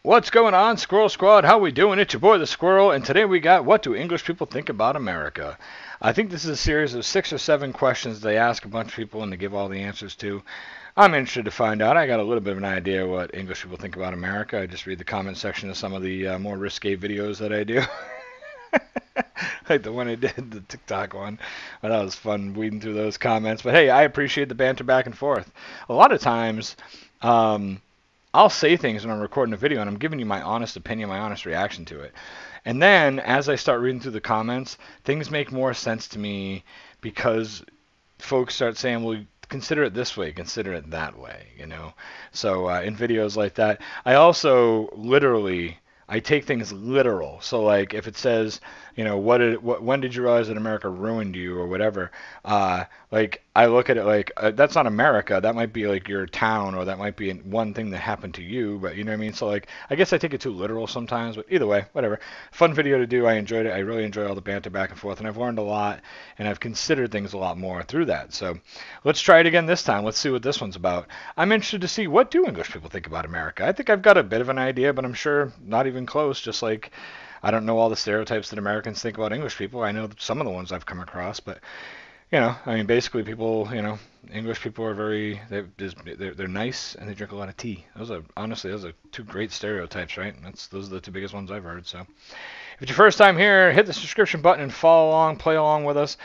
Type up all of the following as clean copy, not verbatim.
What's going on, Squirrel Squad? How we doing? It's your boy, the Squirrel, and today we got What Do English People Think About America? I think this is a series of 6 or 7 questions they ask a bunch of people and they give all the answers to. I'm interested to find out. I got a little bit of an idea what English people think about America. I just read the comment section of some of the more risque videos that I do. Like the one I did, the TikTok one. But that was fun weeding through those comments. But hey, I appreciate the banter back and forth. A lot of times, I'll say things when I'm recording a video and I'm giving you my honest opinion, my honest reaction to it. And then as I start reading through the comments, things make more sense to me because folks start saying, well, consider it this way, consider it that way, you know. So in videos like that, I also literally, I take things literal. So like if it says, you know, when did you realize that America ruined you or whatever, like I look at it like that's not America. That might be like your town, or that might be one thing that happened to you. But you know what I mean? So like I guess I take it too literal sometimes. But either way, whatever. Fun video to do. I enjoyed it. I really enjoy all the banter back and forth, and I've learned a lot, and I've considered things a lot more through that. So let's try it again this time. Let's see what this one's about. I'm interested to see, what do English people think about America? I think I've got a bit of an idea, but I'm sure not even close. Just like I don't know all the stereotypes that Americans think about English people. I know some of the ones I've come across, but you know, I mean, basically people, you know, English people are very, they're nice and they drink a lot of tea. Honestly, those are 2 great stereotypes, right? Those are the 2 biggest ones I've heard. So if it's your first time here, hit the subscription button and follow along, play along with us.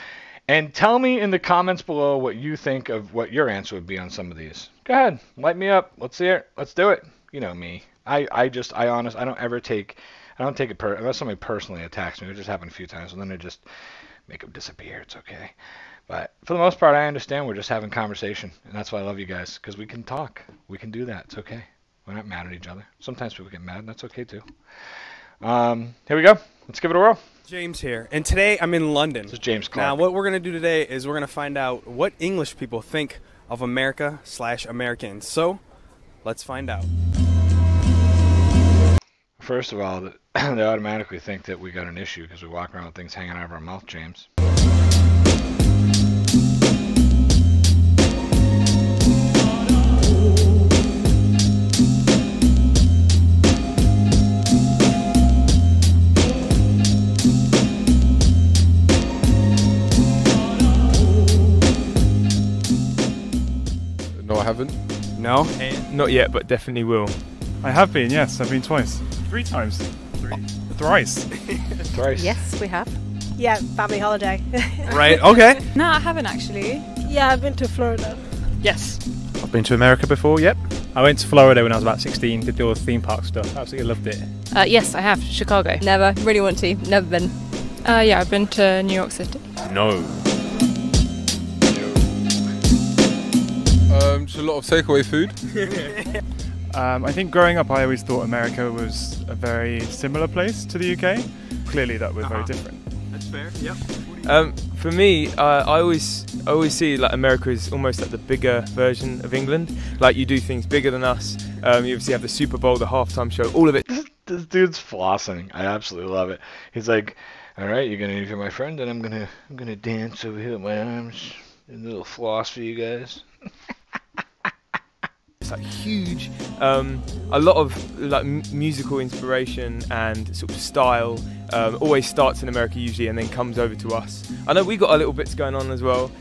And tell me in the comments below what you think of what your answer would be on some of these. Go ahead, light me up. Let's see it. Let's do it. You know me. I don't take it unless somebody personally attacks me. It just happened a few times, and then I just make them disappear. It's okay. But for the most part, I understand we're just having conversation, and that's why I love you guys, because we can talk. We can do that. It's okay. We're not mad at each other. Sometimes people get mad, and that's okay too. Here we go. Let's give it a whirl. James here, and today I'm in London. This is James Clark. Now, what we're going to do today is we're going to find out what English people think of America/Americans. So, let's find out. First of all, they automatically think that we got an issue because we walk around with things hanging out of our mouth, James. No, I haven't. No? Not yet, but definitely will. I have been, yes. I've been twice. 3 times. Thrice. Thrice. Yes, we have. Yeah, family holiday. Right, okay. No, I haven't actually. Yeah, I've been to Florida. Yes. I've been to America before, yep. I went to Florida when I was about 16, did all the theme park stuff. Absolutely loved it. Yes, I have. Chicago. Never. Really want to. Never been. Yeah, I've been to New York City. No. Just a lot of takeaway food. I think growing up I always thought America was a very similar place to the UK. Clearly that we're very different. That's fair, yep. For me, I always see like America is almost like the bigger version of England. Like you do things bigger than us. You obviously have the Super Bowl, the halftime show, all of it. This dude's flossing. I absolutely love it. He's like, all right, you're gonna interview my friend, and I'm gonna dance over here with my arms, a little floss for you guys. It's like huge, a lot of like musical inspiration and sort of style always starts in America usually and then comes over to us. I know we got our little bits going on as well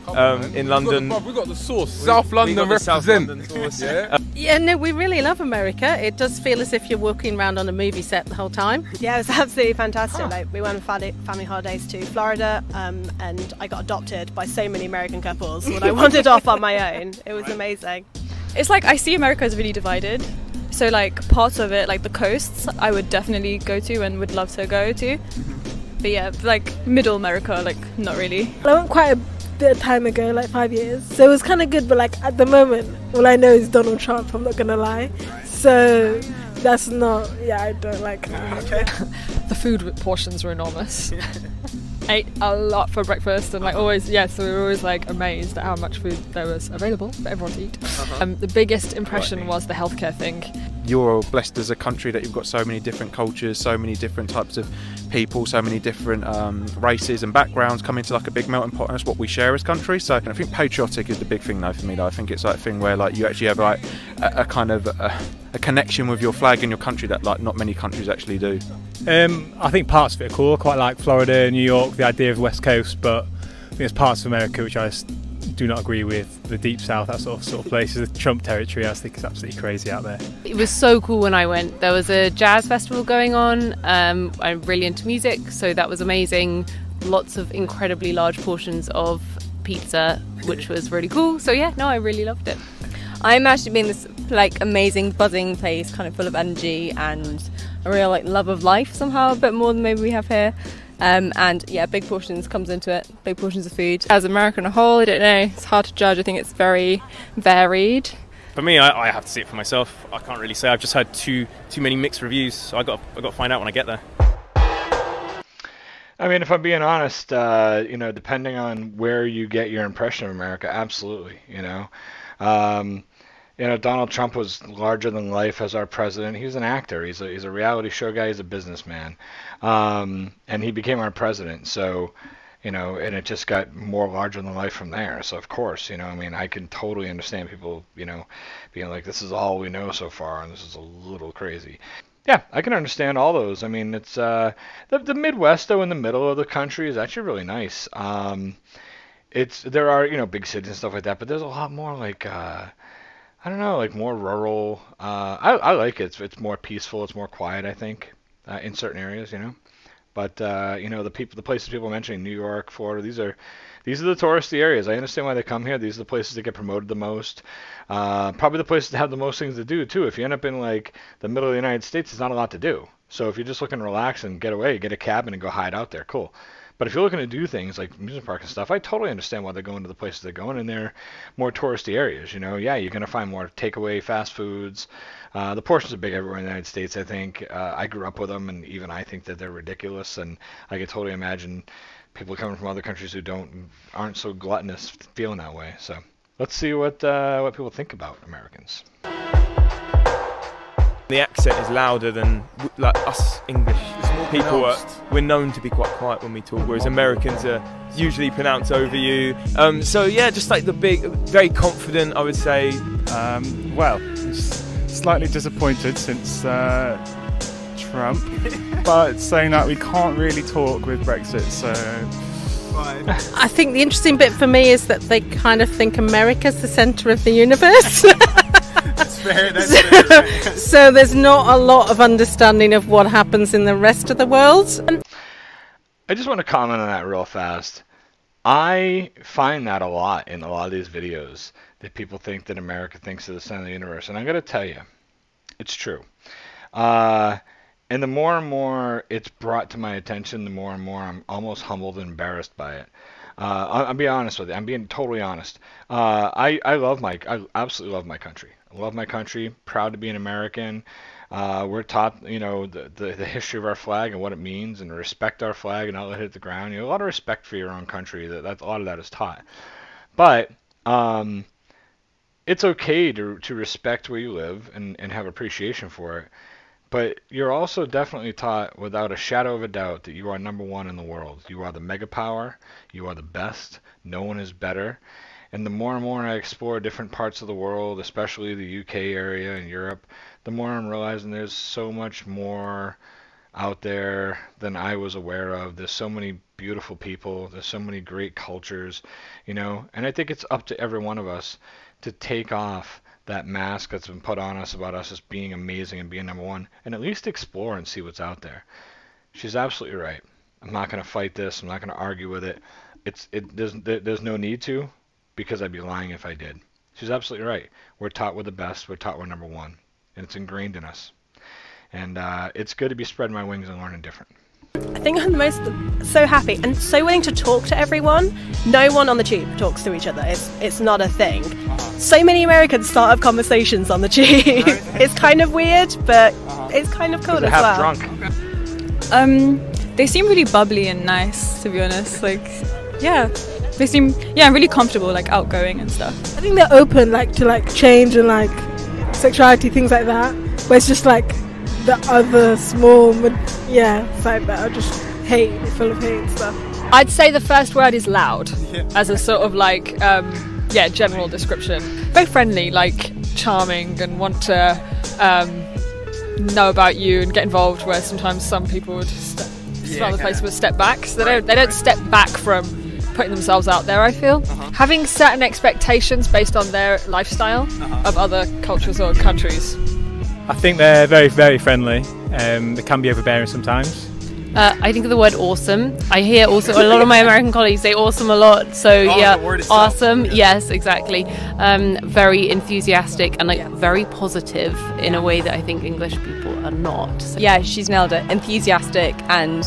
in London. We got the sauce. South London represent. South London sauce. Yeah. Yeah, no, we really love America. It does feel as if you're walking around on a movie set the whole time. Yeah, it was absolutely fantastic. Like, we went on family holidays to Florida, and I got adopted by so many American couples when I wandered off on my own. It was amazing. It's like I see America as really divided. So like parts of it, like the coasts, I would definitely go to and would love to go to. But yeah, like middle America, like not really. I went quite a bit of time ago, like 5 years. So it was kind of good, but like at the moment, all I know is Donald Trump, I'm not going to lie. So that's not, yeah, I don't like it. Okay. The food portions were enormous. Ate a lot for breakfast and like always, so we were always like amazed at how much food there was available for everyone to eat. The biggest impression was the healthcare thing. you're blessed as a country that you've got so many different cultures, so many different types of people, so many different races and backgrounds come into like a big melting pot, and that's what we share as country. So I think patriotic is the big thing though for me though. I think it's like a thing where like you actually have like a kind of a connection with your flag and your country that like not many countries actually do. I think parts of it are cool. I quite like Florida, New York, the idea of the West Coast, but I think there's parts of America which I just do not agree with. The Deep South, that sort of places, the Trump territory, I think is absolutely crazy out there. It was so cool when I went. There was a jazz festival going on. I'm really into music, so that was amazing. Lots of incredibly large portions of pizza, which was really cool. So yeah, no, I really loved it. I imagined being this like amazing buzzing place, kind of full of energy and a real like love of life somehow, a bit more than maybe we have here. And yeah, big portions comes into it, big portions of food. As America on a whole, I don't know, it's hard to judge. I think it's very varied. For me, I have to see it for myself. I can't really say. I've just heard too many mixed reviews, so I got to find out when I get there. I mean, if I'm being honest, you know, depending on where you get your impression of America, absolutely, you know. You know, Donald Trump was larger than life as our president. He's an actor. He's a reality show guy. He's a businessman, and he became our president. So, you know, and it just got more larger than life from there. So of course, you know, I mean, I can totally understand people, you know, being like, this is all we know so far, and this is a little crazy. Yeah, I can understand all those. I mean, it's the Midwest, though, in the middle of the country is actually really nice. There are, you know, big cities and stuff like that, but there's a lot more like I don't know, like more rural. I like it. It's more peaceful. It's more quiet, I think, in certain areas, you know. But you know, the places people are mentioning, New York, Florida, these are the touristy areas. I understand why they come here. These are the places that get promoted the most. Probably the places that have the most things to do too. If you end up in like the middle of the United States, there's not a lot to do. So if you're just looking to relax and get away, get a cabin and go hide out there, cool. But if you're looking to do things like amusement park and stuff, I totally understand why they're going to the places they're going, and they're more touristy areas. You know, yeah, you're going to find more takeaway fast foods. The portions are big everywhere in the United States, I think. I grew up with them, and even I think that they're ridiculous, and I could totally imagine people coming from other countries who aren't so gluttonous feeling that way. So let's see what people think about Americans. The accent is louder than like us English people. We're known to be quite quiet when we talk, whereas Americans are usually pronounce over you. So yeah, just like the big, very confident, I would say. Well, slightly disappointed since Trump, but saying that we can't really talk with Brexit, so. I think the interesting bit for me is that they kind of think America's the centre of the universe. That's fair. So there's not a lot of understanding of what happens in the rest of the world. I just want to comment on that real fast. I find that a lot in a lot of these videos, that people think that America thinks of the center of the universe. And I'm going to tell you, it's true. And the more and more it's brought to my attention, the more and more I'm almost humbled and embarrassed by it. I'll be honest with you. I'm being totally honest. I absolutely love my country. I love my country. Proud to be an American. We're taught, you know, the history of our flag and what it means, and respect our flag and not let it hit the ground. You know, a lot of respect for your own country. A lot of that is taught. But it's okay to respect where you live and have appreciation for it. But you're also definitely taught, without a shadow of a doubt, that you are number one in the world. You are the mega power. You are the best. No one is better. And the more and more I explore different parts of the world, especially the UK area and Europe, the more I'm realizing there's so much more out there than I was aware of. There's so many beautiful people. There's so many great cultures, you know. And I think it's up to every one of us to take off that mask that's been put on us about us as being amazing and being number one, and at least explore and see what's out there. She's absolutely right. I'm not going to fight this. I'm not going to argue with it. There's no need to, because I'd be lying if I did. She's absolutely right. We're taught we're the best. We're taught we're number one, and it's ingrained in us. And it's good to be spreading my wings and learning different. I think I'm so happy and so willing to talk to everyone. No one on the tube talks to each other. It's not a thing. So many Americans start up conversations on the tube. It's kind of weird, but it's kind of cool as well. Drunk. They seem really bubbly and nice, to be honest. Like, yeah, they seem really comfortable, like outgoing and stuff. I think they're open, like to like change and like sexuality, things like that. but it's just like the other small, side that are just hate, full of hate and stuff. I'd say the first word is loud, as a sort of like, general description. Very friendly, like charming, and want to know about you and get involved. Where sometimes some people would rather place would step back, so they don't step back from putting themselves out there. I feel having certain expectations based on their lifestyle of other cultures or countries. I think they're very, very friendly. They can be overbearing sometimes. I think of the word awesome. I hear also a lot of my American colleagues say awesome a lot. So awesome. Yes, exactly. Very enthusiastic and like very positive in a way that I think English people are not. So. Yeah, she's nailed it. Enthusiastic and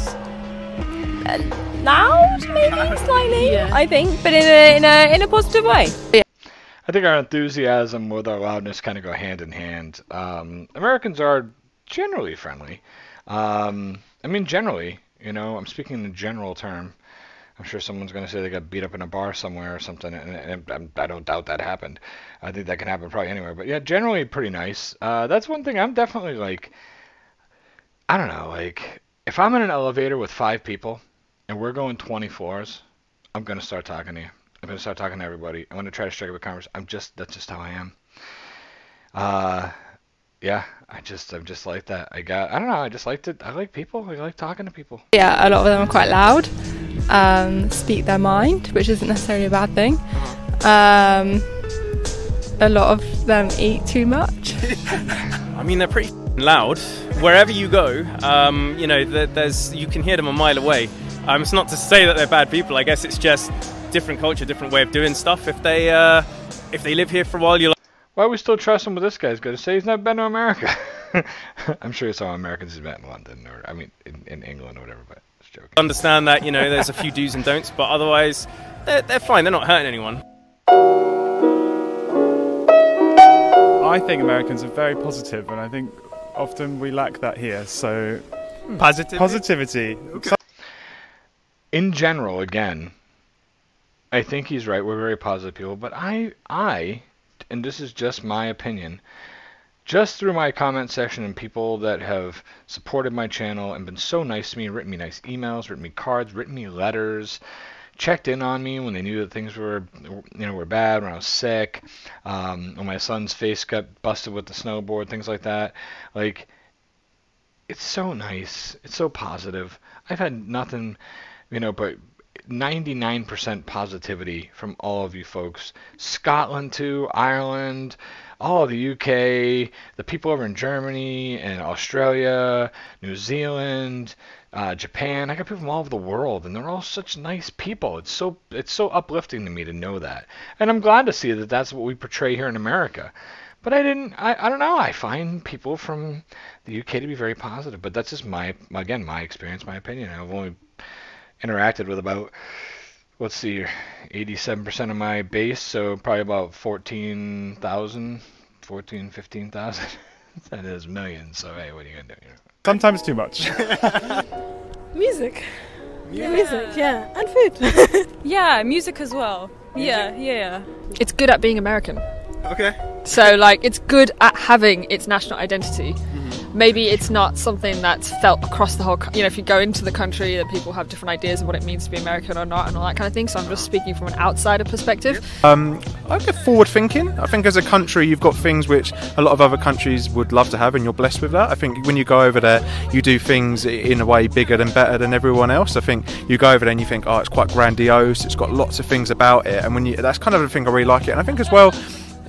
loud, maybe slightly. I think, but in a positive way. I think our enthusiasm with our loudness kind of go hand in hand. Americans are generally friendly. I mean, generally, I'm speaking in a general term. I'm sure someone's going to say they got beat up in a bar somewhere or something, and I don't doubt that happened. I think that can happen probably anywhere. But yeah, generally pretty nice. That's one thing I'm definitely like, I don't know, like, if I'm in an elevator with 5 people and we're going 20 floors, I'm going to start talking to you. I'm going to start talking to everybody. I'm going to try to strike up a conversation. That's just how I am. Yeah, I'm just like that. I don't know, I just like I like people. I like talking to people. Yeah, a lot of them are quite loud, speak their mind, which isn't necessarily a bad thing. A lot of them eat too much. I mean, they're pretty loud. Wherever you go, you can hear them a mile away. It's not to say that they're bad people. I guess it's just different culture, different way of doing stuff. If they live here for a while, you're like, why we still trust him with this guy's going to say he's never been to America? I'm sure some Americans have met in London, or in England or whatever, but it's joking. Understand that, there's a few do's and don'ts, but otherwise, they're fine. They're not hurting anyone. I think Americans are very positive, and I think often we lack that here, so... Positivity? Okay. In general, again, I think he's right. We're very positive people, but I and this is just my opinion, just through my comment section and people that have supported my channel and been so nice to me, written me nice emails, written me cards, written me letters, checked in on me when they knew that things were bad, when I was sick, when my son's face got busted with the snowboard, things like that. Like, it's so nice. It's so positive. I've had nothing, but 99% positivity from all of you folks. Scotland too, Ireland, all of the UK, the people over in Germany and Australia, New Zealand, Japan. I got people from all over the world, and they're all such nice people. It's so uplifting to me to know that, and I'm glad to see that that's what we portray here in America. But I don't know. I find people from the UK to be very positive, but that's just my experience, my opinion. I've only interacted with about, 87% of my base, so probably about 15,000. That is millions, so hey, what are you going to do? Sometimes too much. Music. Yeah, and food. Yeah, music as well. Yeah. It's good at being American. Okay. So, it's good at having its national identity. Maybe it's not something that's felt across the whole, if you go into the country, that people have different ideas of what it means to be American or not and all that kind of thing. So I'm just speaking from an outsider perspective. I get forward thinking. I think as a country, you've got things which a lot of other countries would love to have, and you're blessed with that. I think when you go over there, you do things in a way bigger and better than everyone else. I think you go over there and you think, oh, it's quite grandiose. It's got lots of things about it. And that's kind of the thing I really like it. And I think as well,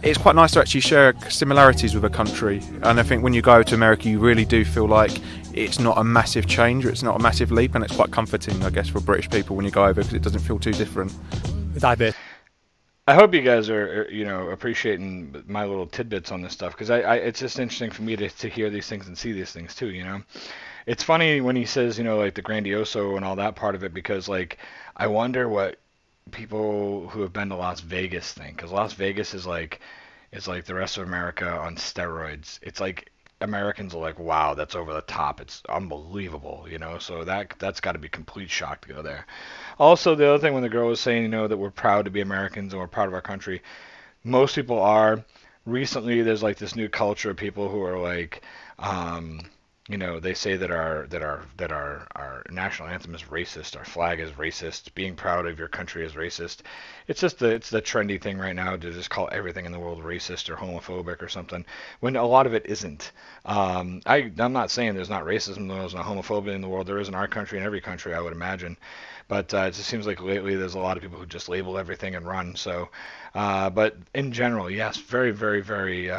it's quite nice to actually share similarities with a country, and I think when you go to America you really do feel like it's not a massive change, or it's not a massive leap, and it's quite comforting, I guess, for British people when you go over, because it doesn't feel too different. I hope you guys are appreciating my little tidbits on this stuff, because it's just interesting for me to hear these things and see these things too. It's funny when he says like the grandioso and all that part of it, because I wonder what people who have been to Las Vegas think, because Las Vegas is like the rest of America on steroids. It's like Americans are like, wow, that's over the top, it's unbelievable, so that's got to be complete shock to go there. Also, the other thing, when the girl was saying that we're proud to be Americans and we're proud of our country, most people are, recently there's like this new culture of people who are like, they say that our national anthem is racist, our flag is racist, being proud of your country is racist. It's just it's the trendy thing right now to just call everything in the world racist or homophobic or something, when a lot of it isn't. I'm not saying there's not racism, there's not homophobia in the world. There is in our country, in every country, I would imagine. But it just seems like lately there's a lot of people who just label everything and run. So, but in general, yes, very, very, very.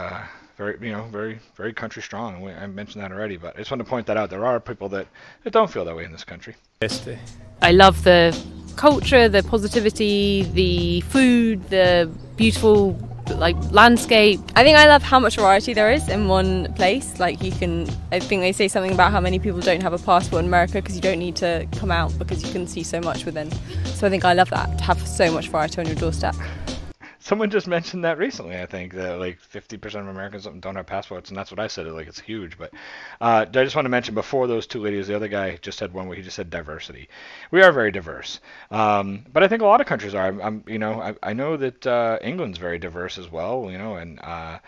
Very, very country strong. I mentioned that already, but I just want to point that out. There are people that don't feel that way in this country. I love the culture, the positivity, the food, the beautiful landscape. I think I love how much variety there is in one place. I think they say something about how many people don't have a passport in America because you don't need to come out because you can see so much within. So I think I love that, to have so much variety on your doorstep. Someone just mentioned that recently, I think, that like 50% of Americans don't have passports, and that's what I said, like it's huge. But I just want to mention, before those two ladies, the other guy just had one where he just said diversity. We are very diverse, but I think a lot of countries are. I know that England's very diverse as well, and I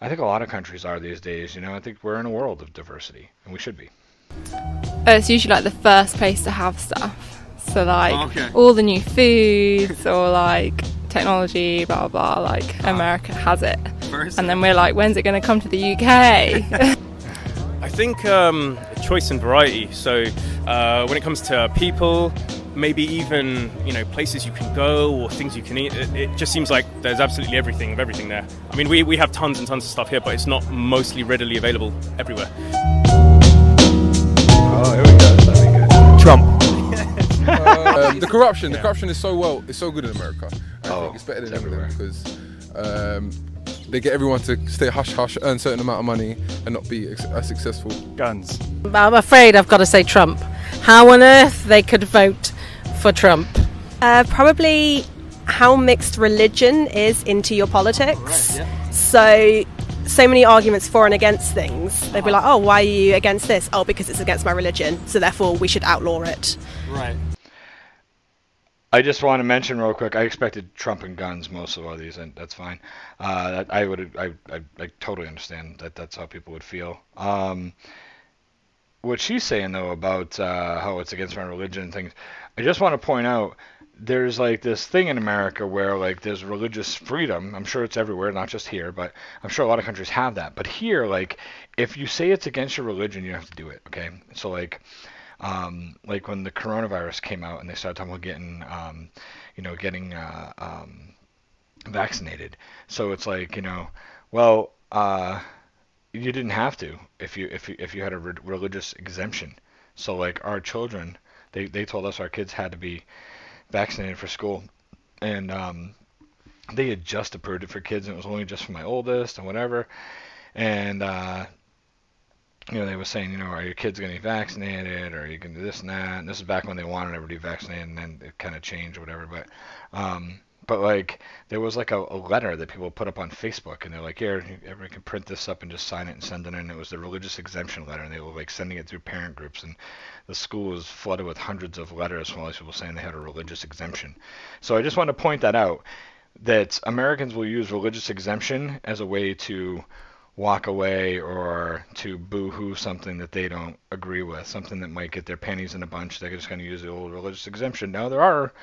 think a lot of countries are these days. I think we're in a world of diversity, and we should be. It's usually like the first place to have stuff, so all the new foods or technology, blah blah blah, America has it, and then we're like, when's it going to come to the UK? I think choice and variety. So when it comes to people, maybe even places you can go or things you can eat, it just seems like there's absolutely everything there. I mean, we have tons and tons of stuff here, but it's not mostly readily available everywhere. Oh, here we go. That'd be good. Trump. The corruption is so good in America. I think it's better than everywhere because they get everyone to stay hush hush, earn a certain amount of money, and not be as successful. Guns. I'm afraid I've got to say Trump. How on earth they could vote for Trump? Probably how mixed religion is into your politics. Right, yeah. So many arguments for and against things. They'd be like, oh, why are you against this? Oh, because it's against my religion, so therefore we should outlaw it. Right. I just want to mention real quick, I expected Trump and guns most of all these, and that's fine. I totally understand that that's how people would feel. What she's saying, though, about how it's against my religion and things, I just want to point out, there's this thing in America where there's religious freedom. I'm sure it's everywhere, not just here, but I'm sure a lot of countries have that. But here, if you say it's against your religion, you have to do it, okay? So when the coronavirus came out and they started talking about getting vaccinated. So it's you didn't have to if you had a religious exemption. So our children, they told us our kids had to be vaccinated for school, and they had just approved it for kids, and it was only just for my oldest and whatever, and they were saying, are your kids going to be vaccinated, or are you going to do this and that? And this is back when they wanted everybody vaccinated, and then it kind of changed or whatever. But there was a letter that people put up on Facebook, and they're like, here, everyone can print this up and just sign it and send it in. And it was the religious exemption letter, and they were sending it through parent groups, and the school was flooded with hundreds of letters from all these people saying they had a religious exemption. So I just want to point that out, that Americans will use religious exemption as a way to walk away or to boo-hoo something that they don't agree with, something that might get their panties in a bunch. They're just going to use the old religious exemption. Now, there are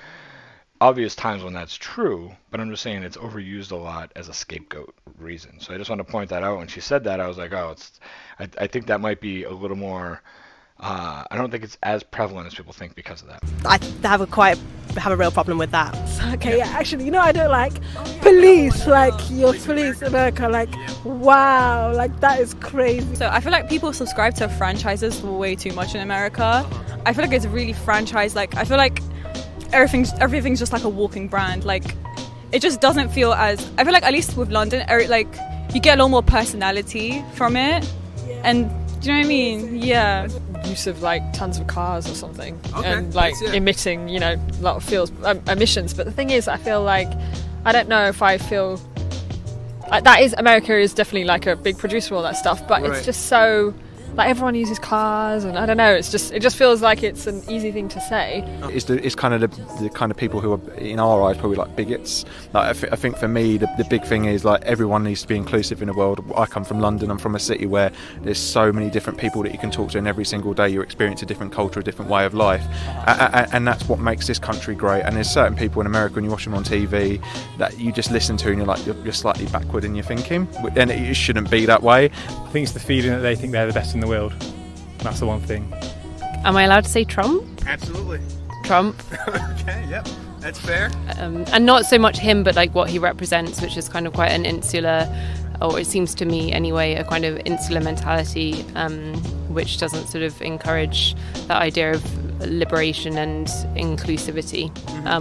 obvious times when that's true, but I'm just saying it's overused a lot as a scapegoat reason. So I just want to point that out. When she said that, I was like, oh, I think that might be a little more, I don't think it's as prevalent as people think because of that. I have a real problem with that. Okay, yeah, actually, I don't like police, your police in America, wow, that is crazy. So I feel like people subscribe to franchises way too much in America. I feel like it's really franchised. I feel like everything's just like a walking brand. It just doesn't feel as, I feel like, at least with London, you get a lot more personality from it. And do you know what I mean? Yeah. Use of tons of cars or something, and emitting a lot of emissions. But the thing is, I feel I don't know if I feel that is, America is definitely a big producer of all that stuff, but it's just so like everyone uses cars, and I don't know. It just feels like it's an easy thing to say. It's kind of the kind of people who are in our eyes probably like bigots. Like I think for me the big thing is like everyone needs to be inclusive in the world. I come from London. I'm from a city where there's so many different people that you can talk to, and every single day you experience a different culture, a different way of life, and that's what makes this country great. And there's certain people in America when you watch them on TV that you just listen to and you're like you're slightly backward in your thinking, and it shouldn't be that way. I think it's the feeling that they think they're the best in the world. That's the one thing. Am I allowed to say Trump? Absolutely. Trump. Okay, yep, that's fair. And not so much him, but like what he represents, which is kind of quite an insular, or it seems to me anyway, a kind of insular mentality, which doesn't sort of encourage that idea of liberation and inclusivity,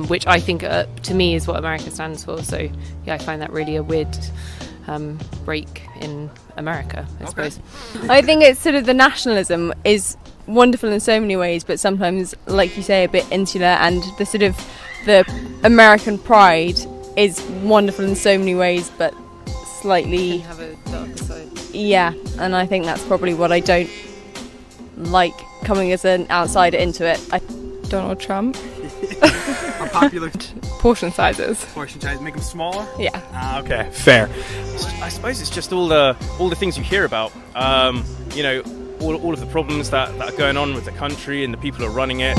which I think to me is what America stands for. So yeah, I find that really a weird break in America, I suppose. I think it's sort of the nationalism is wonderful in so many ways, but sometimes, like you say, a bit insular, and the sort of the American pride is wonderful in so many ways, but slightly have a darker side. Yeah, and I think that's probably what I don't like coming as an outsider into it. Donald Trump. Are popular Portion sizes. portion size, make them smaller? Yeah. Okay. Fair. I suppose it's just all the things you hear about. You know, all of the problems that are going on with the country and the people who are running it.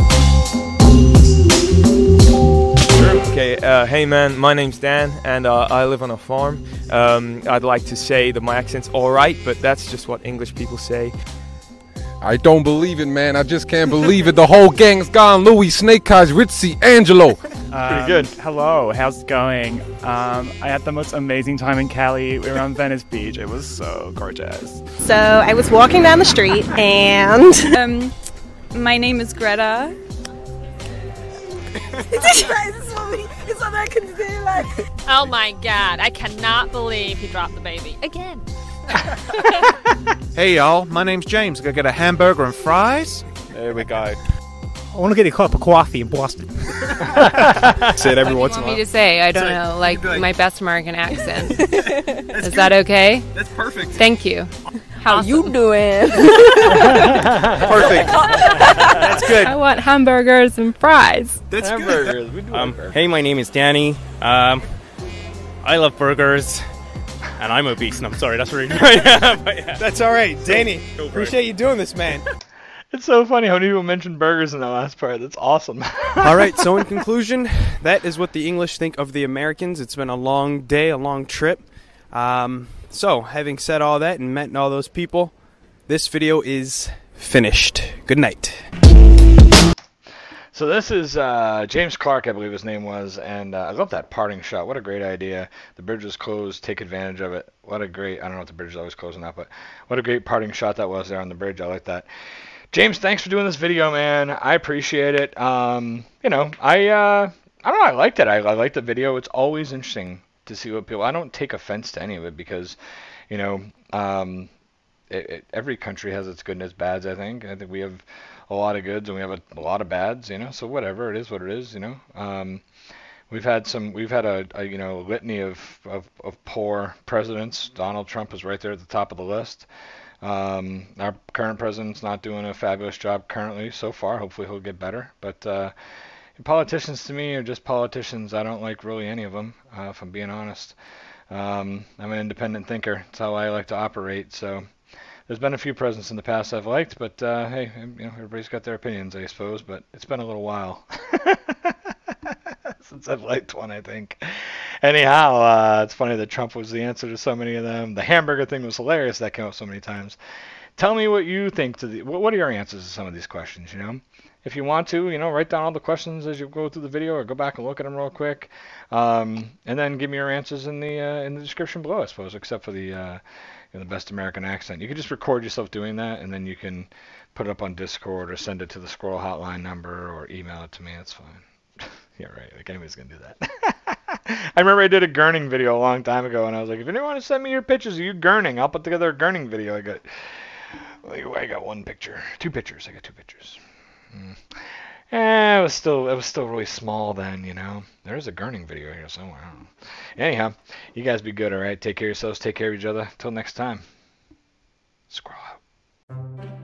Okay, hey man, my name's Dan, and I live on a farm. I'd like to say that my accent's alright, but that's just what English people say. I don't believe it, man. I just can't believe it. The whole gang's gone. Louis, Snake Eyes, Ritzy, Angelo. Pretty good. Hello, how's it going? I had the most amazing time in Cali. We were on Venice Beach. It was so gorgeous. So I was walking down the street and... My name is Greta. It's what I can do, like... Oh my god, I cannot believe he dropped the baby again. Hey y'all, my name's James. Gonna get a hamburger and fries. There we go. I want to get a cup of coffee in Boston. Say it every What once do in you a want me while. to say? I don't know, like my best American accent. Is that okay? That's perfect. Thank you. How you doing? Perfect. That's good. I want hamburgers and fries. That's Hamburgers. We do hamburgers. Hey, my name is Danny. I love burgers. And I'm obese, and I'm sorry, that's really That's all right, Danny. Appreciate you doing this, man. It's so funny how many people mentioned burgers in that last part. That's awesome. All right, so in conclusion, that is what the English think of the Americans. It's been a long day, a long trip. So, having said all that and met all those people, this video is finished. Good night. So this is James Clark, I believe his name was, and I love that parting shot. What a great idea. The bridge was closed. Take advantage of it. What a great, I don't know if the bridge is always closed or not, but what a great parting shot that was there on the bridge. I like that. James, thanks for doing this video, man. I appreciate it. You know, I don't know, I liked it. I liked the video. It's always interesting to see what people, I don't take offense to any of it because, you know, every country has its good and its bads, I think. I think we have a lot of goods and we have a lot of bads, you know, so whatever, it is what it is, you know. We've had a you know, litany of poor presidents. Donald Trump is right there at the top of the list. Our current president's not doing a fabulous job currently so far. Hopefully he'll get better. But politicians to me are just politicians. I don't like really any of them, if I'm being honest. I'm an independent thinker. That's how I like to operate. So there's been a few presidents in the past I've liked, but hey, you know, everybody's got their opinions, I suppose. But it's been a little while since I've liked one, I think. Anyhow, it's funny that Trump was the answer to so many of them. The hamburger thing was hilarious. That came up so many times. Tell me what you think to what are your answers to some of these questions, you know? If you want to, you know, write down all the questions as you go through the video or go back and look at them real quick. And then give me your answers in the description below, I suppose, except for the best American accent. You can just record yourself doing that, and then you can put it up on Discord or send it to the Squirrel Hotline number or email it to me. That's fine. Yeah, right. Like anybody's going to do that. I remember I did a gurning video a long time ago, and I was like, if anyone wants to send me your pictures of you gurning, I'll put together a gurning video. I got one picture. 2 pictures. I got 2 pictures. It was still really small then, you know. There's a gurning video here somewhere. I don't know. Anyhow, you guys be good, all right? Take care of yourselves. Take care of each other. Till next time. Squirrel out. Bye.